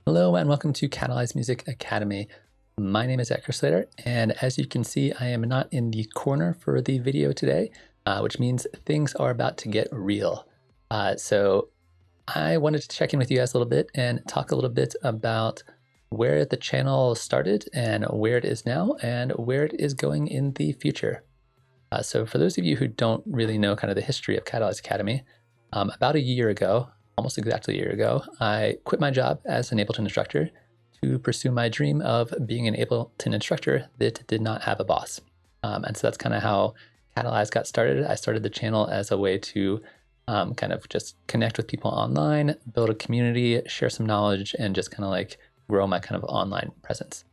Hello and welcome to Catalyze Music Academy. My name is Zaak Kerstetter, and as you can see, I am not in the corner for the video today, which means things are about to get real. So I wanted to check in with you guys a little bit and talk a little bit about where the channel started and where it is now and where it is going in the future. So for those of you who don't really know kind of the history of Catalyze Academy, about a year ago, almost exactly a year ago, I quit my job as an Ableton instructor to pursue my dream of being an Ableton instructor that did not have a boss. And so that's kind of how Catalyze got started. I started the channel as a way to kind of just connect with people online, build a community, share some knowledge, and just kind of like grow my kind of online presence.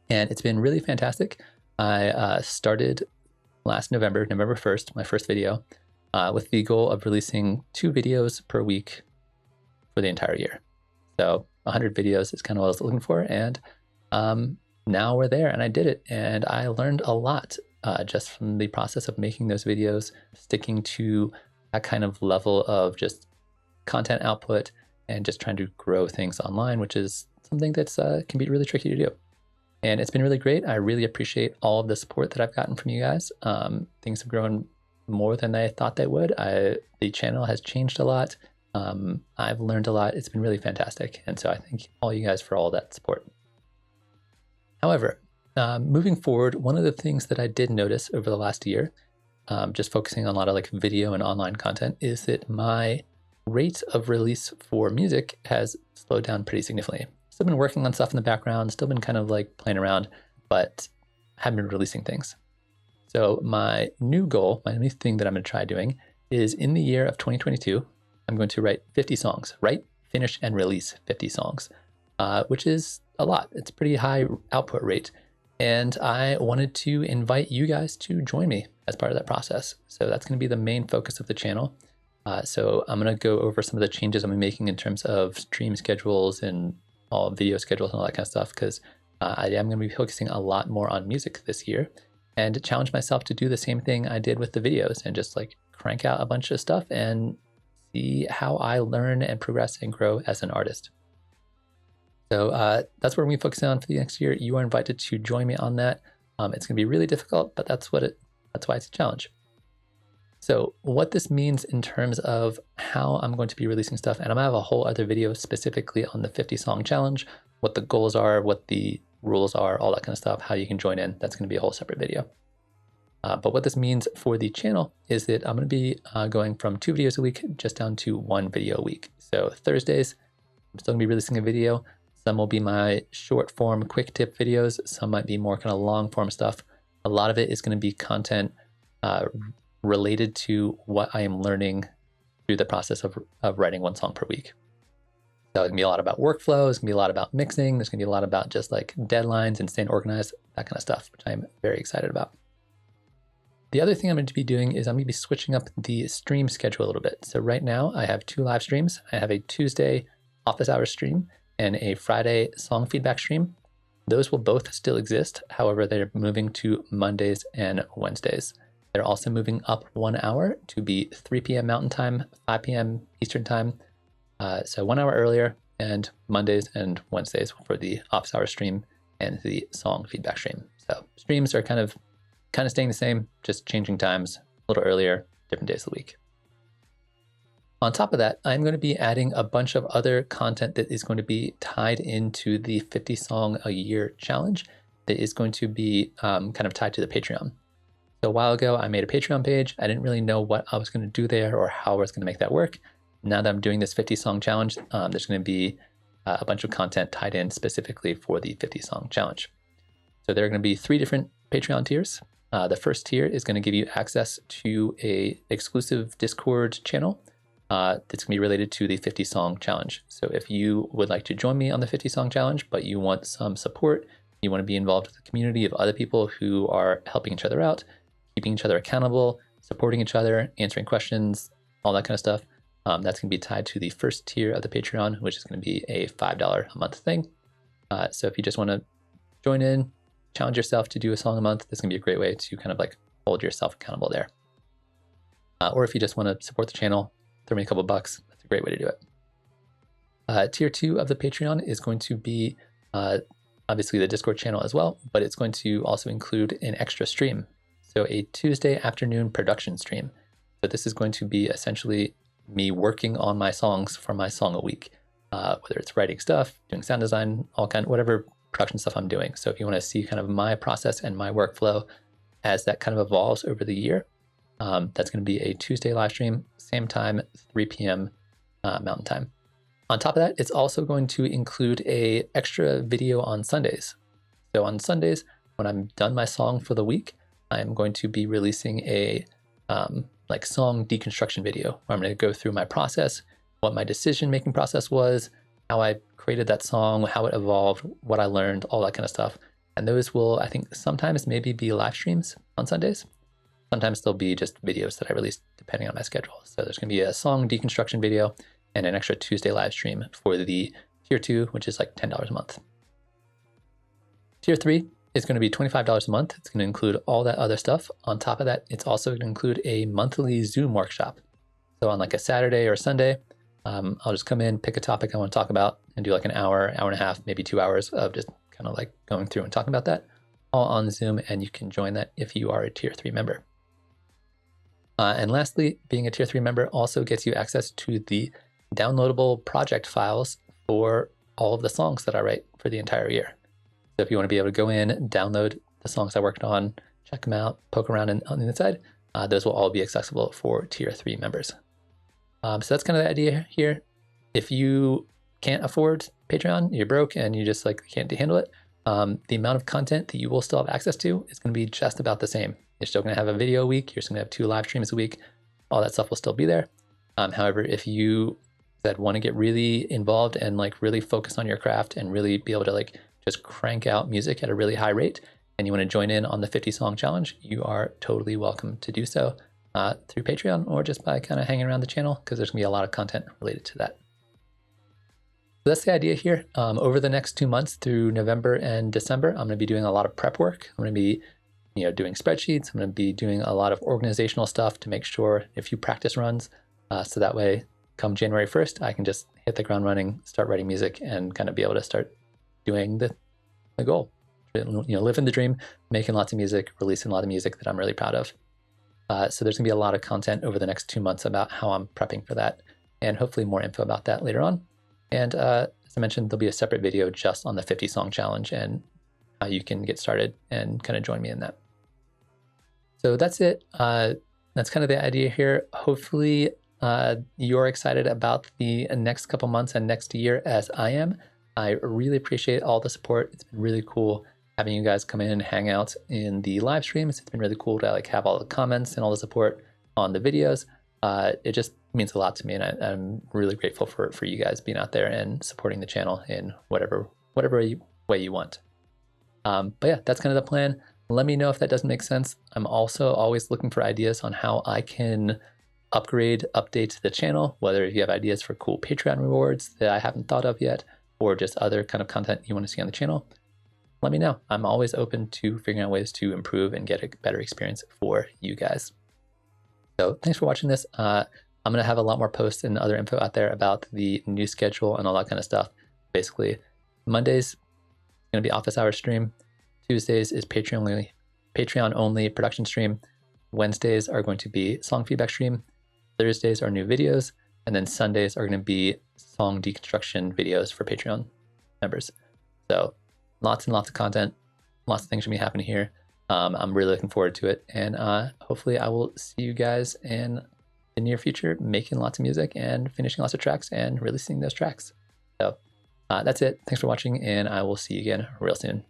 And it's been really fantastic. I started last November 1st, my first video, with the goal of releasing 2 videos per week for the entire year. So 100 videos is kind of what I was looking for. And now we're there and I did it. And I learned a lot just from the process of making those videos, sticking to that kind of level of just content output and just trying to grow things online, which is something that's can be really tricky to do. And it's been really great. I really appreciate all of the support that I've gotten from you guys. Things have grown more than I thought they would. The channel has changed a lot. I've learned a lot. It's been really fantastic. And so I thank all you guys for all that support. However, moving forward, one of the things that I did notice over the last year, just focusing on a lot of like video and online content, is that my rate of release for music has slowed down pretty significantly. Still been working on stuff in the background, still been kind of like playing around, but haven't been releasing things. So my new goal, my new thing that I'm going to try doing is in the year of 2022, I'm going to write 50 songs, write, finish, and release 50 songs, which is a lot. It's a pretty high output rate. And I wanted to invite you guys to join me as part of that process. So that's going to be the main focus of the channel. So I'm going to go over some of the changes I'm making in terms of stream schedules and all video schedules and all that kind of stuff, because I am going to be focusing a lot more on music this year, and challenge myself to do the same thing I did with the videos and just like crank out a bunch of stuff and see how I learn and progress and grow as an artist. So that's what we're going to be focusing on for the next year. You are invited to join me on that. It's going to be really difficult, but that's why it's a challenge. So what this means in terms of how I'm going to be releasing stuff, and I'm going to have a whole other video specifically on the 50 song challenge, what the goals are, what the rules are, all that kind of stuff, how you can join in. That's going to be a whole separate video. But what this means for the channel is that I'm going to be going from 2 videos a week just down to 1 video a week. So Thursdays, I'm still going to be releasing a video. Some will be my short form, quick tip videos. Some might be more kind of long form stuff. A lot of it is going to be content related to what I am learning through the process of writing 1 song per week. So it's going to be a lot about workflow. It's going to be a lot about mixing. There's going to be a lot about just like deadlines and staying organized, that kind of stuff, which I'm very excited about. The other thing I'm going to be doing is I'm going to be switching up the stream schedule a little bit. So right now I have 2 live streams. I have a Tuesday office hours stream and a Friday song feedback stream. Those will both still exist. However, they're moving to Mondays and Wednesdays. They're also moving up 1 hour to be 3 p.m. Mountain Time, 5 p.m. Eastern Time. So 1 hour earlier, and Mondays and Wednesdays for the office hour stream and the song feedback stream. So streams are kind of staying the same, just changing times, a little earlier, different days of the week. On top of that, I'm going to be adding a bunch of other content that is going to be tied into the 50 song a year challenge that is going to be kind of tied to the Patreon. So a while ago, I made a Patreon page. I didn't really know what I was going to do there or how I was going to make that work. Now that I'm doing this 50 song challenge, there's going to be a bunch of content tied in specifically for the 50 song challenge. So there are going to be 3 different Patreon tiers. The first tier is going to give you access to an exclusive Discord channel that's going to be related to the 50 song challenge. So if you would like to join me on the 50 song challenge, but you want some support, you want to be involved with a community of other people who are helping each other out, keeping each other accountable, supporting each other, answering questions, all that kind of stuff, that's going to be tied to the first tier of the Patreon, which is going to be a $5 a month thing. So if you just want to join in, challenge yourself to do a song a month, this is going to be a great way to kind of like hold yourself accountable there. Or if you just want to support the channel, throw me a couple bucks. That's a great way to do it. Tier 2 of the Patreon is going to be obviously the Discord channel as well, but it's going to also include an extra stream. So a Tuesday afternoon production stream. So this is going to be essentially me working on my songs for my song a week, whether it's writing stuff, doing sound design, whatever production stuff I'm doing. So if you want to see kind of my process and my workflow as that kind of evolves over the year, that's going to be a Tuesday live stream, same time, 3 p.m. Mountain Time. On top of that, it's also going to include a extra video on Sundays. So on Sundays, when I'm done my song for the week, I'm going to be releasing a like song deconstruction video where I'm going to go through my process, what my decision-making process was, how I created that song, how it evolved, what I learned, all that kind of stuff. And those will, I think, sometimes maybe be live streams on Sundays. Sometimes they'll be just videos that I release depending on my schedule. So there's going to be a song deconstruction video and an extra Tuesday live stream for the Tier 2, which is like $10 a month. Tier 3 is going to be $25 a month. It's going to include all that other stuff. On top of that, it's also going to include a monthly Zoom workshop. So on like a Saturday or Sunday, I'll just come in, pick a topic I want to talk about, and do like an hour, hour and a half, maybe 2 hours of just kind of like going through and talking about that, all on Zoom, and you can join that if you are a Tier 3 member. And lastly, being a Tier 3 member also gets you access to the downloadable project files for all of the songs that I write for the entire year. So if you want to be able to go in, download the songs I worked on, check them out, poke around on the inside, those will all be accessible for Tier 3 members. So that's kind of the idea here. If you can't afford Patreon, you're broke and you just like can't handle it, the amount of content that you will still have access to is going to be just about the same. You're still going to have a video a week. You're still going to have 2 live streams a week. All that stuff will still be there. However, if you want to get really involved and like really focus on your craft and really be able to like just crank out music at a really high rate, and you want to join in on the 50 song challenge, you are totally welcome to do so through Patreon or just by kind of hanging around the channel, because there's going to be a lot of content related to that. So that's the idea here. Over the next 2 months through November and December, I'm going to be doing a lot of prep work. I'm going to be doing spreadsheets. I'm going to be doing a lot of organizational stuff to make sure a few practice runs. So that way, come January 1st, I can just hit the ground running, start writing music, and kind of be able to start doing the goal. Living the dream, making lots of music, releasing a lot of music that I'm really proud of. So there's going to be a lot of content over the next 2 months about how I'm prepping for that, and hopefully more info about that later on. And as I mentioned, there'll be a separate video just on the 50 song challenge and how you can get started and kind of join me in that. So that's it. That's kind of the idea here. Hopefully you're excited about the next couple months and next year as I am. I really appreciate all the support. It's been really cool having you guys come in and hang out in the live streams. It's been really cool to like have all the comments and all the support on the videos. It just means a lot to me, and I'm really grateful for you guys being out there and supporting the channel in whatever way you want. But yeah, that's kind of the plan. Let me know if that doesn't make sense. I'm also always looking for ideas on how I can upgrade, update the channel, whether you have ideas for cool Patreon rewards that I haven't thought of yet, or just other kind of content you want to see on the channel. Let me know. I'm always open to figuring out ways to improve and get a better experience for you guys. So thanks for watching this. I'm going to have a lot more posts and other info out there about the new schedule and all that kind of stuff. Basically, Mondays is going to be office hours stream. Tuesdays is Patreon only production stream. Wednesdays are going to be song feedback stream. Thursdays are new videos. And then Sundays are going to be song deconstruction videos for Patreon members. So lots and lots of content, lots of things should be happening here. I'm really looking forward to it. And hopefully I will see you guys in the near future, making lots of music and finishing lots of tracks and releasing those tracks. So that's it. Thanks for watching, and I will see you again real soon.